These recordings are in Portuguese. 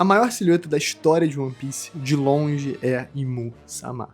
A maior silhueta da história de One Piece, de longe, é Imu-sama.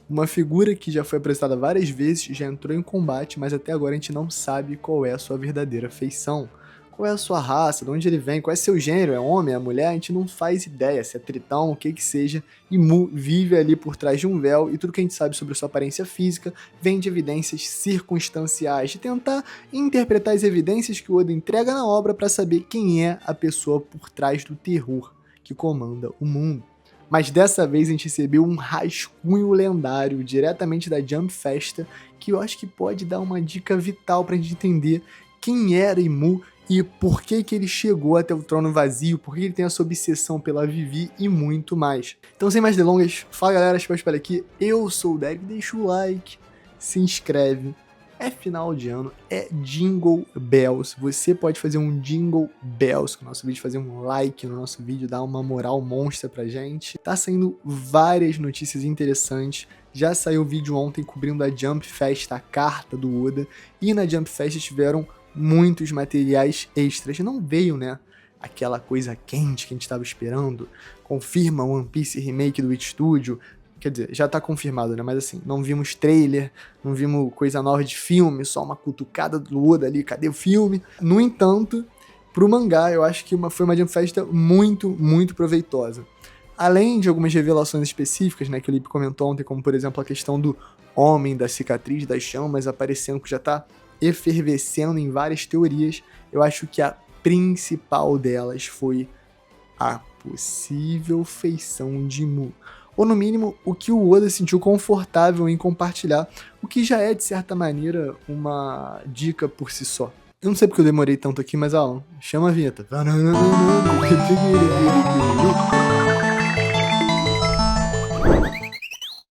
Uma figura que já foi apresentada várias vezes, já entrou em combate, mas até agora a gente não sabe qual é a sua verdadeira feição. Qual é a sua raça, de onde ele vem, qual é seu gênero, é homem, é mulher, a gente não faz ideia, se é tritão, o que que seja. Imu vive ali por trás de um véu e tudo que a gente sabe sobre sua aparência física vem de evidências circunstanciais, de tentar interpretar as evidências que o Oda entrega na obra para saber quem é a pessoa por trás do terror que comanda o mundo. Mas dessa vez a gente recebeu um rascunho lendário diretamente da Jump Festa, que eu acho que pode dar uma dica vital pra gente entender quem era Imu e por que ele chegou até o trono vazio, por que ele tem essa obsessão pela Vivi e muito mais. Então, sem mais delongas, fala galera, espero aqui, eu sou o Derek, deixa o like, se inscreve. É final de ano, é Jingle Bells, você pode fazer um Jingle Bells com o nosso vídeo, fazer um like no nosso vídeo, dar uma moral monstra pra gente. Tá saindo várias notícias interessantes, já saiu o vídeo ontem cobrindo a Jump Fest, a carta do Oda, e na Jump Fest tiveram muitos materiais extras, não veio, né, aquela coisa quente que a gente tava esperando, confirma One Piece Remake do Wit Studio. Quer dizer, já tá confirmado, né? Mas assim, não vimos trailer, não vimos coisa nova de filme, só uma cutucada do Oda ali, cadê o filme? No entanto, pro mangá, eu acho que foi uma Jump Festa muito proveitosa. Além de algumas revelações específicas, né, que o Lipe comentou ontem, como por exemplo a questão do homem da cicatriz das chamas aparecendo, que já tá efervescendo em várias teorias, eu acho que a principal delas foi a possível feição de Mu. Ou no mínimo, o que o Oda sentiu confortável em compartilhar, o que já é, de certa maneira, uma dica por si só. Eu não sei porque eu demorei tanto aqui, mas ó, chama a vinheta.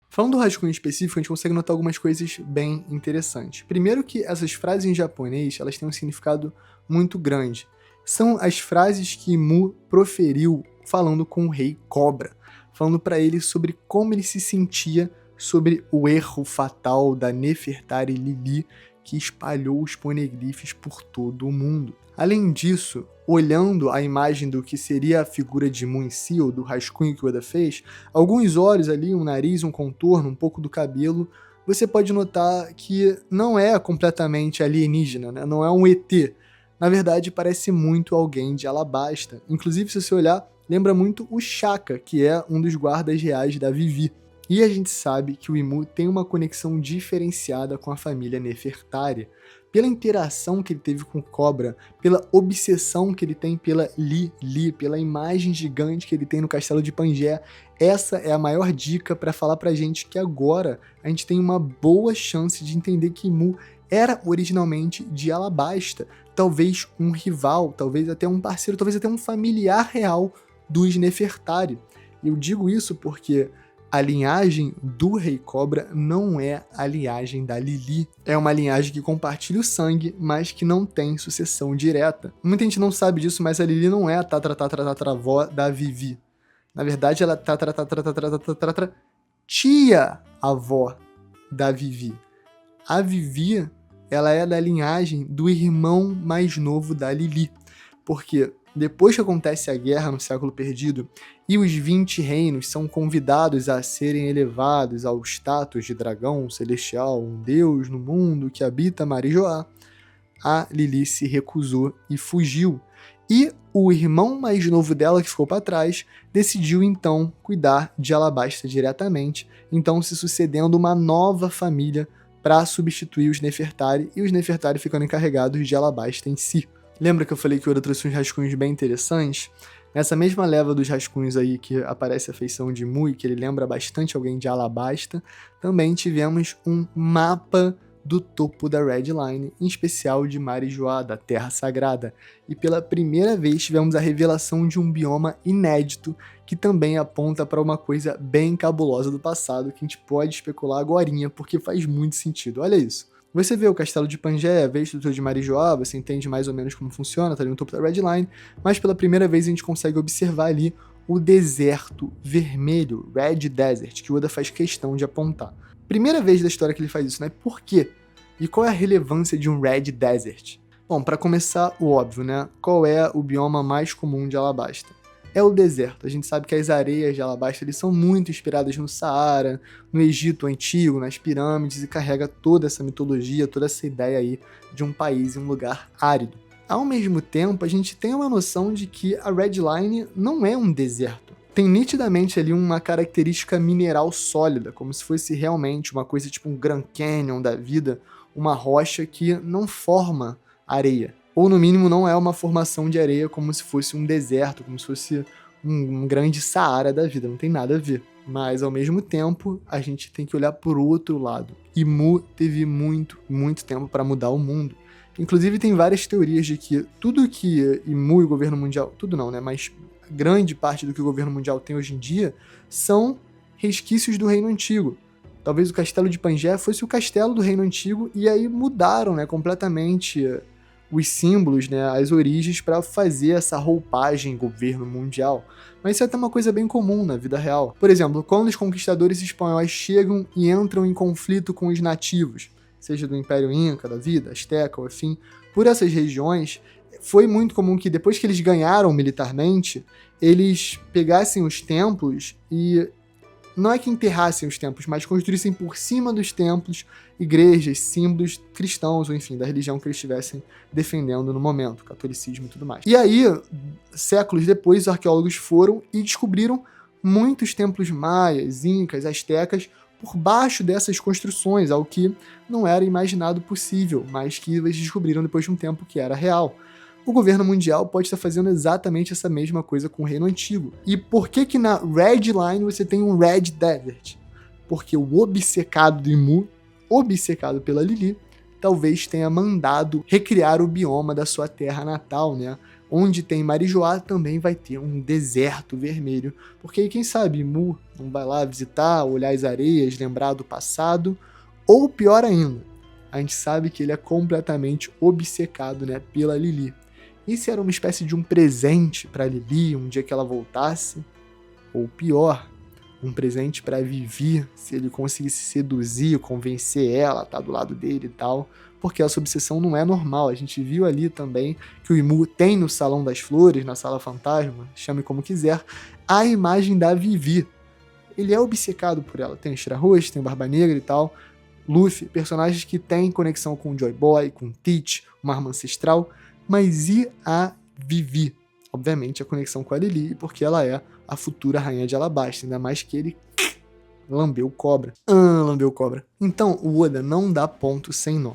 Falando do rascunho específico, a gente consegue notar algumas coisas bem interessantes. Primeiro que essas frases em japonês, elas têm um significado muito grande. São as frases que Mu proferiu falando com o Rei Cobra, falando para ele sobre como ele se sentia sobre o erro fatal da Nefertari Lili que espalhou os poneglyphs por todo o mundo. Além disso, olhando a imagem do que seria a figura de Mu em si, ou do rascunho que o Oda fez, alguns olhos ali, um nariz, um contorno, um pouco do cabelo, você pode notar que não é completamente alienígena, né? Não é um ET. Na verdade, parece muito alguém de Alabasta. Inclusive, se você olhar, lembra muito o Shaka, que é um dos guardas reais da Vivi. E a gente sabe que o Imu tem uma conexão diferenciada com a família Nefertari. Pela interação que ele teve com Cobra, pela obsessão que ele tem pela Lili, pela imagem gigante que ele tem no castelo de Pangea, essa é a maior dica para falar pra gente que agora a gente tem uma boa chance de entender que Imu era originalmente de Alabasta, talvez um rival, talvez até um parceiro, talvez até um familiar real dos Nefertari. Eu digo isso porque a linhagem do Rei Cobra não é a linhagem da Lili. É uma linhagem que compartilha o sangue, mas que não tem sucessão direta. Muita gente não sabe disso, mas a Lili não é a tatravó da Vivi. Na verdade, ela é tia-avó da Vivi. A Vivi, ela é da linhagem do irmão mais novo da Lili. Porque depois que acontece a guerra no século perdido e os 20 reinos são convidados a serem elevados ao status de dragão celestial, um deus no mundo que habita Marijoá, a Lili se recusou e fugiu. E o irmão mais novo dela, que ficou para trás, decidiu então cuidar de Alabasta diretamente, então se sucedendo uma nova família para substituir os Nefertari, e os Nefertari ficando encarregados de Alabasta em si. Lembra que eu falei que o Oda trouxe uns rascunhos bem interessantes? Nessa mesma leva dos rascunhos aí que aparece a feição de Mu, que ele lembra bastante alguém de Alabasta, também tivemos um mapa do topo da Red Line, em especial de Marijoá, da Terra Sagrada. E pela primeira vez tivemos a revelação de um bioma inédito, que também aponta para uma coisa bem cabulosa do passado, que a gente pode especular agorinha, porque faz muito sentido. Olha isso. Você vê o castelo de Pangea, vê a estrutura de Marijoá, você entende mais ou menos como funciona, tá ali no topo da Red Line, mas pela primeira vez a gente consegue observar ali o deserto vermelho, Red Desert, que o Oda faz questão de apontar. Primeira vez da história que ele faz isso, né? Por quê? E qual é a relevância de um Red Desert? Bom, para começar, o óbvio, né? Qual é o bioma mais comum de Alabasta? é o deserto. A gente sabe que as areias de Alabasta eles são muito inspiradas no Saara, no Egito Antigo, nas pirâmides, e carrega toda essa mitologia, toda essa ideia aí de um país em um lugar árido. Ao mesmo tempo, a gente tem uma noção de que a Red Line não é um deserto. Tem nitidamente ali uma característica mineral sólida, como se fosse realmente uma coisa tipo um Grand Canyon da vida, uma rocha que não forma areia. Ou no mínimo não é uma formação de areia como se fosse um deserto, como se fosse um grande Saara da vida, não tem nada a ver. Mas ao mesmo tempo, a gente tem que olhar por outro lado. E Mu teve muito tempo para mudar o mundo. Inclusive tem várias teorias de que tudo que Mu e o governo mundial, tudo não, né, mas grande parte do que o governo mundial tem hoje em dia são resquícios do Reino Antigo. Talvez o castelo de Pangea fosse o castelo do Reino Antigo e aí mudaram, né, completamente os símbolos, né, as origens para fazer essa roupagem governo mundial. Mas isso é até uma coisa bem comum na vida real. Por exemplo, quando os conquistadores espanhóis chegam e entram em conflito com os nativos, seja do Império Inca, da vida, Azteca, ou enfim, por essas regiões, foi muito comum que depois que eles ganharam militarmente, eles pegassem os templos e não é que enterrassem os templos, mas construíssem por cima dos templos igrejas, símbolos cristãos, ou enfim, da religião que eles estivessem defendendo no momento, catolicismo e tudo mais. E aí, séculos depois, os arqueólogos foram e descobriram muitos templos maias, incas, astecas, por baixo dessas construções, algo que não era imaginado possível, mas que eles descobriram depois de um tempo que era real. O governo mundial pode estar fazendo exatamente essa mesma coisa com o Reino Antigo. E por que na Red Line você tem um Red Desert? Porque o obcecado do Imu, obcecado pela Lili, talvez tenha mandado recriar o bioma da sua terra natal, né? Onde tem Marijoá também vai ter um deserto vermelho, porque aí quem sabe Mu não vai lá visitar, olhar as areias, lembrar do passado, ou pior ainda, a gente sabe que ele é completamente obcecado, né, pela Lili. E se era uma espécie de um presente para Lili um dia que ela voltasse? Ou pior, um presente para Vivi, se ele conseguisse seduzir, convencer ela a estar do lado dele e tal, porque essa obsessão não é normal. A gente viu ali também que o Imu tem no Salão das Flores, na Sala Fantasma, chame como quiser, a imagem da Vivi. Ele é obcecado por ela. Tem Estrela Roxa, tem Barba Negra e tal. Luffy, personagens que têm conexão com o Joy Boy, com Teach, uma arma ancestral, mas e a Vivi? Obviamente a conexão com a Lili, porque ela é a futura rainha de Alabasta, ainda mais que ele lambeu cobra. Lambeu cobra. Então o Oda não dá ponto sem nó.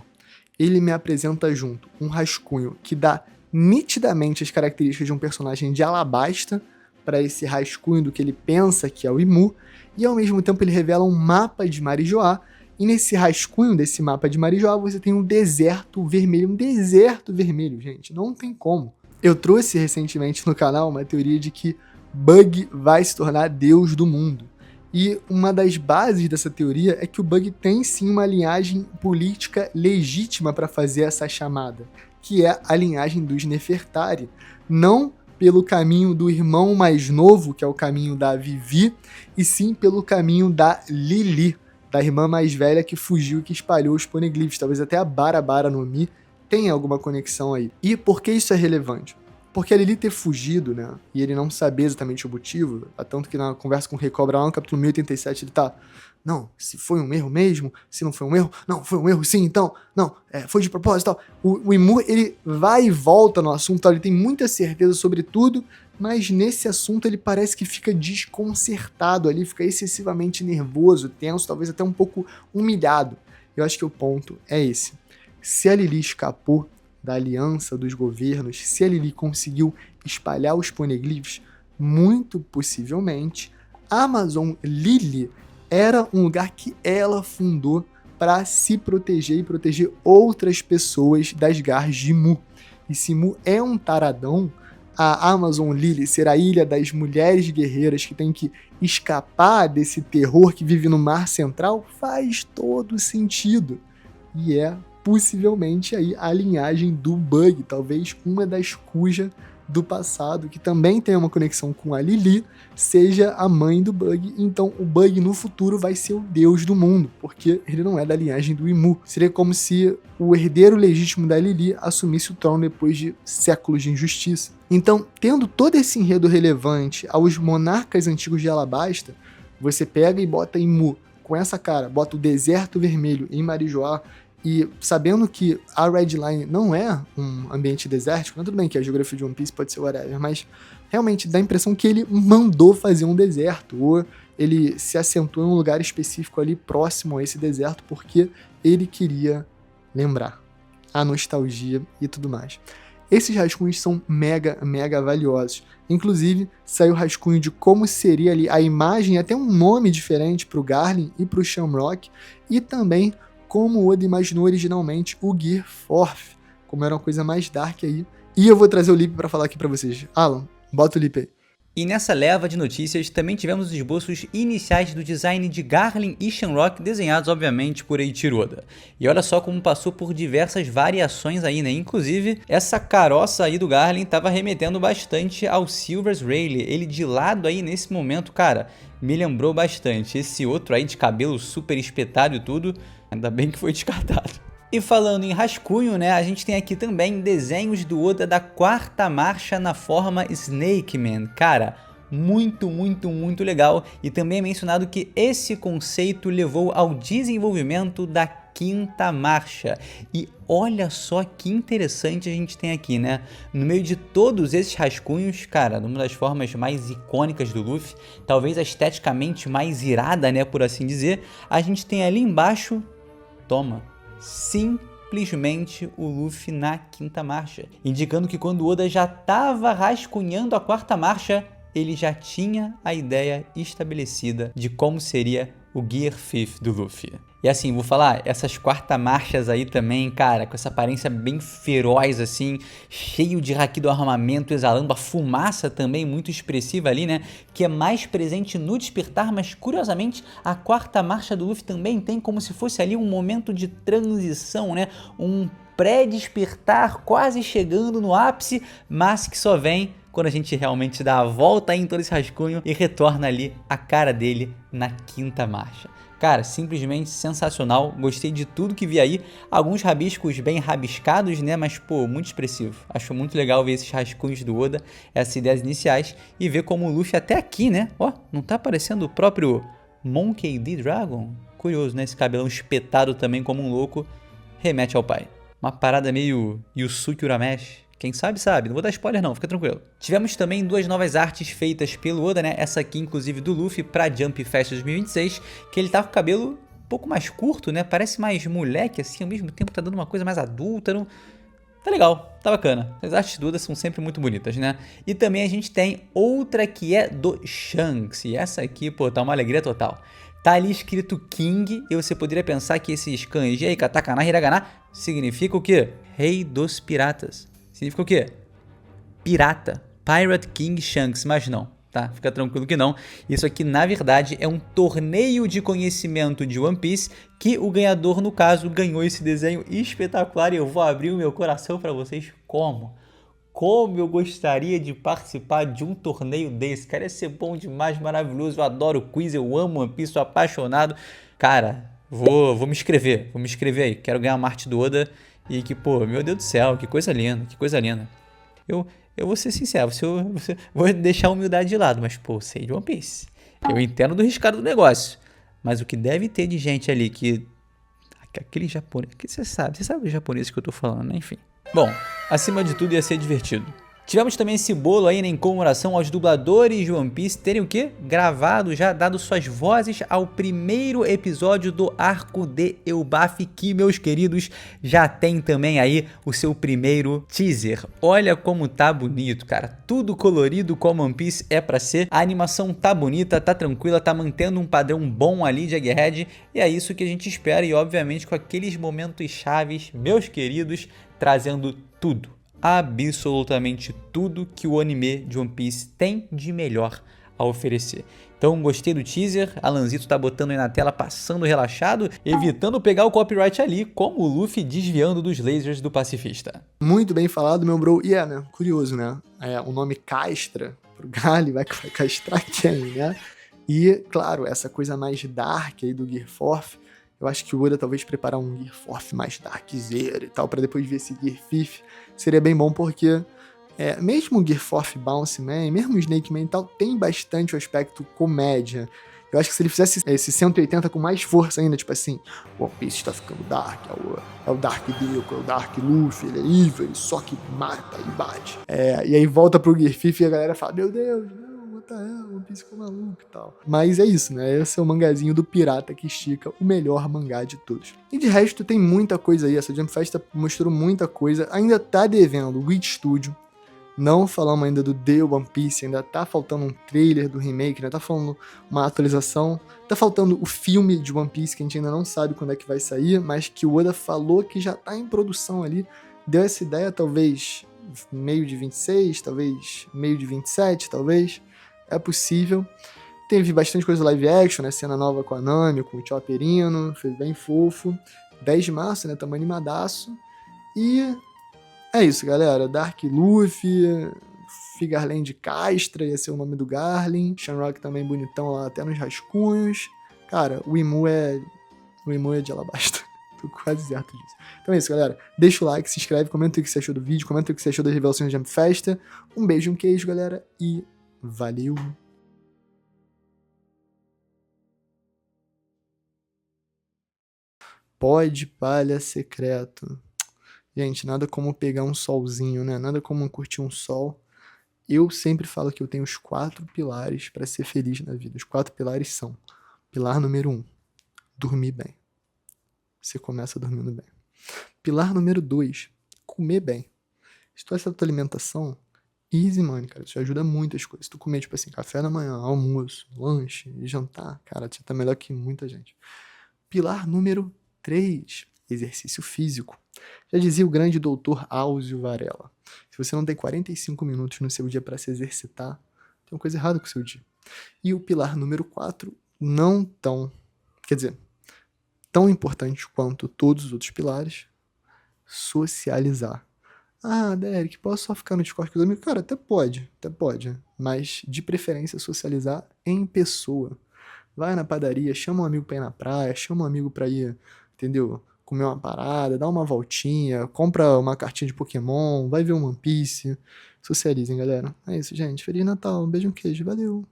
Ele me apresenta junto um rascunho que dá nitidamente as características de um personagem de Alabasta para esse rascunho do que ele pensa que é o Imu, e ao mesmo tempo ele revela um mapa de Marijoá, e nesse rascunho desse mapa de Marijoá você tem um deserto vermelho, gente, não tem como. Eu trouxe recentemente no canal uma teoria de que Bug vai se tornar Deus do mundo. E uma das bases dessa teoria é que o Bug tem sim uma linhagem política legítima para fazer essa chamada, que é a linhagem dos Nefertari. Não pelo caminho do irmão mais novo, que é o caminho da Vivi, e sim pelo caminho da Lili, da irmã mais velha que fugiu e que espalhou os poneglyphs. Talvez até a Barabara no Mi tenha alguma conexão aí. E por que isso é relevante? Porque a Lili ter fugido, né, e ele não saber exatamente o motivo, tanto que na conversa com o Rei Cobra lá no capítulo 1087 ele tá, não, se foi um erro mesmo, se não foi um erro, não, foi um erro sim, então, não, foi de propósito e tal. O Imu, ele vai e volta no assunto, ele tem muita certeza sobre tudo, mas nesse assunto ele parece que fica desconcertado ali, fica excessivamente nervoso, tenso, talvez até um pouco humilhado. Eu acho que o ponto é esse. Se a Lili escapou da aliança dos governos, se a Lili conseguiu espalhar os poneglyphs, muito possivelmente a Amazon Lily era um lugar que ela fundou para se proteger e proteger outras pessoas das garras de Mu. E se Mu é um taradão, a Amazon Lily ser a ilha das mulheres guerreiras que tem que escapar desse terror que vive no Mar Central faz todo sentido. E é possivelmente aí a linhagem do Bug, talvez uma das cujas do passado, que também tem uma conexão com a Lili, seja a mãe do Bug. Então o Bug no futuro vai ser o deus do mundo, porque ele não é da linhagem do Imu. Seria como se o herdeiro legítimo da Lili assumisse o trono depois de séculos de injustiça. Então, tendo todo esse enredo relevante aos monarcas antigos de Alabasta, você pega e bota em Mu, com essa cara, bota o Deserto Vermelho em Marijoá, e sabendo que a Red Line não é um ambiente desértico, não, tudo bem que a geografia de One Piece pode ser whatever, mas realmente dá a impressão que ele mandou fazer um deserto, ou ele se assentou em um lugar específico ali próximo a esse deserto, porque ele queria lembrar a nostalgia e tudo mais. Esses rascunhos são mega, mega valiosos. Inclusive, saiu rascunho de como seria ali a imagem, até um nome diferente para o Garlin e para o Shamrock, e também como Oda imaginou originalmente o Gear 4, como era uma coisa mais dark aí. E eu vou trazer o Lip para falar aqui para vocês. Alan, bota o Lip aí. E nessa leva de notícias também tivemos os esboços iniciais do design de Garlin e Shamrock, desenhados obviamente por Eiichiro Oda. E olha só como passou por diversas variações aí, né? Inclusive, essa caroça aí do Garlin estava remetendo bastante ao Silver's Rayleigh. Ele de lado aí nesse momento, cara, me lembrou bastante. Esse outro aí de cabelo super espetado e tudo, ainda bem que foi descartado. E falando em rascunho, né, a gente tem aqui também desenhos do Oda da quarta marcha na forma Snake Man. Cara, muito legal. E também é mencionado que esse conceito levou ao desenvolvimento da quinta marcha. E olha só que interessante a gente tem aqui, né? No meio de todos esses rascunhos, cara, uma das formas mais icônicas do Luffy, talvez esteticamente mais irada, né, por assim dizer, a gente tem ali embaixo, toma, simplesmente o Luffy na quinta marcha, indicando que quando Oda já estava rascunhando a quarta marcha, ele já tinha a ideia estabelecida de como seria o Gear 5 do Luffy. E assim, vou falar, essas quarta marchas aí também, cara, com essa aparência bem feroz assim, cheio de haki do armamento, exalando a fumaça também muito expressiva ali, né, que é mais presente no despertar, mas curiosamente a quarta marcha do Luffy também tem como se fosse ali um momento de transição, né, um pré-despertar quase chegando no ápice, mas que só vem quando a gente realmente dá a volta em todo esse rascunho e retorna ali a cara dele na quinta marcha. Cara, simplesmente sensacional, gostei de tudo que vi aí, alguns rabiscos bem rabiscados, né, mas pô, muito expressivo. Acho muito legal ver esses rascunhos do Oda, essas ideias iniciais e ver como o Luffy até aqui, né, ó, não tá parecendo o próprio Monkey D. Dragon? Curioso, né, esse cabelão espetado também como um louco, remete ao pai. Uma parada meio Yusuke Urameshi. Quem sabe, sabe. Não vou dar spoiler não, fica tranquilo. Tivemos também duas novas artes feitas pelo Oda, né? Essa aqui, inclusive, do Luffy pra Jump Fest 2026, que ele tá com o cabelo um pouco mais curto, né? Parece mais moleque, assim, ao mesmo tempo tá dando uma coisa mais adulta. Não... Tá legal, tá bacana. As artes do Oda são sempre muito bonitas, né? E também a gente tem outra que é do Shanks. E essa aqui, pô, tá uma alegria total. Tá ali escrito King, e você poderia pensar que esses kanji aí, katakana, hiragana, significa o quê? Rei dos piratas. Significa o quê? Pirata. Pirate King Shanks, mas não, tá? Fica tranquilo que não. Isso aqui, na verdade, é um torneio de conhecimento de One Piece que o ganhador, no caso, ganhou esse desenho espetacular e eu vou abrir o meu coração para vocês. Como eu gostaria de participar de um torneio desse, cara, ia ser bom demais, maravilhoso, eu adoro quiz, eu amo One Piece, sou apaixonado. Cara, vou me inscrever aí, quero ganhar uma arte do Oda. E que, pô, meu Deus do céu, que coisa linda, que coisa linda. Eu vou ser sincero, vou deixar a humildade de lado, mas, pô, sei de One Piece. Eu entendo do riscado do negócio. Mas o que deve ter de gente ali que... Aquele japonês... Que você sabe o japonês que eu tô falando, né? Enfim. Bom, acima de tudo ia ser divertido. Tivemos também esse bolo aí, né, em comemoração aos dubladores de One Piece terem o quê? Gravado, já dado suas vozes ao primeiro episódio do arco de Elbaf, que, meus queridos, já tem também aí o seu primeiro teaser. Olha como tá bonito, cara. Tudo colorido como One Piece é pra ser. A animação tá bonita, tá tranquila, tá mantendo um padrão bom ali de Egghead. E é isso que a gente espera e, obviamente, com aqueles momentos chaves, meus queridos, trazendo tudo. Absolutamente tudo que o anime de One Piece tem de melhor a oferecer. Então gostei do teaser, Alanzito tá botando aí na tela, passando relaxado, evitando pegar o copyright ali, como o Luffy desviando dos lasers do pacifista. Muito bem falado, meu bro. E né, curioso, né? O nome Castra pro Gali vai castrar quem, né? E, claro, essa coisa mais dark aí do Gear 4, eu acho que o Oda talvez preparar um Gear 4 mais darkzero e tal, pra depois ver esse Gear 5, seria bem bom porque Mesmo o Gear Force Bounce Man, mesmo o Snake Man e tal, tem bastante o aspecto comédia. Eu acho que se ele fizesse esse 180 com mais força ainda, tipo assim, One Piece está ficando dark, é o Dark Deco, é o Dark Luffy, ele é evil, ele só que mata e bate. E aí volta pro Gear 50 e a galera fala, meu Deus, não, what the hell, One Piece ficou maluco e tal. Mas é isso, né? Esse é o mangazinho do pirata que estica, o melhor mangá de todos. E de resto tem muita coisa aí, essa Jump Festa mostrou muita coisa, ainda tá devendo o Wit Studio. Não falamos ainda do The One Piece, ainda tá faltando um trailer do remake, ainda tá faltando uma atualização, tá faltando o filme de One Piece, que a gente ainda não sabe quando é que vai sair, mas que o Oda falou que já tá em produção ali, deu essa ideia, talvez meio de 26, talvez meio de 27, talvez, é possível. Teve bastante coisa live action, né, cena nova com a Nami, com o Chopperino, foi bem fofo. 10 de março, né, tamo animadaço. E é isso, galera. Dark Luffy, Figarland Castra, ia ser o nome do Garlin. Shamrock também bonitão lá, até nos rascunhos. Cara, o Imu é de alabasta. Tô quase certo disso. Então é isso, galera. Deixa o like, se inscreve, comenta o que você achou do vídeo, comenta o que você achou das revelações de Jump Festa. Um beijo, um queijo, galera, e valeu! Pode palha secreto. Gente, nada como pegar um solzinho, né? Nada como curtir um sol. Eu sempre falo que eu tenho os 4 pilares para ser feliz na vida. Os 4 pilares são: pilar número 1, dormir bem. Você começa dormindo bem. Pilar número 2, comer bem. Se tu essa tua alimentação, easy money, cara. Isso ajuda muitas coisas. Se tu comer, tipo assim, café da manhã, almoço, lanche, jantar, cara, você tá melhor que muita gente. Pilar número 3, exercício físico. Já dizia o grande doutor Áuzio Varela: se você não tem 45 minutos no seu dia para se exercitar, tem uma coisa errada com o seu dia. E o pilar número 4, não tão, quer dizer, tão importante quanto todos os outros pilares, socializar. Ah, Derek, posso só ficar no Discord com os amigos? Cara, até pode, mas de preferência socializar em pessoa. Vai na padaria, chama um amigo pra ir na praia, chama um amigo pra ir, entendeu? Comer uma parada, dá uma voltinha, compra uma cartinha de Pokémon, vai ver um One Piece. Socializem, galera. É isso, gente. Feliz Natal, um beijo, um queijo, valeu!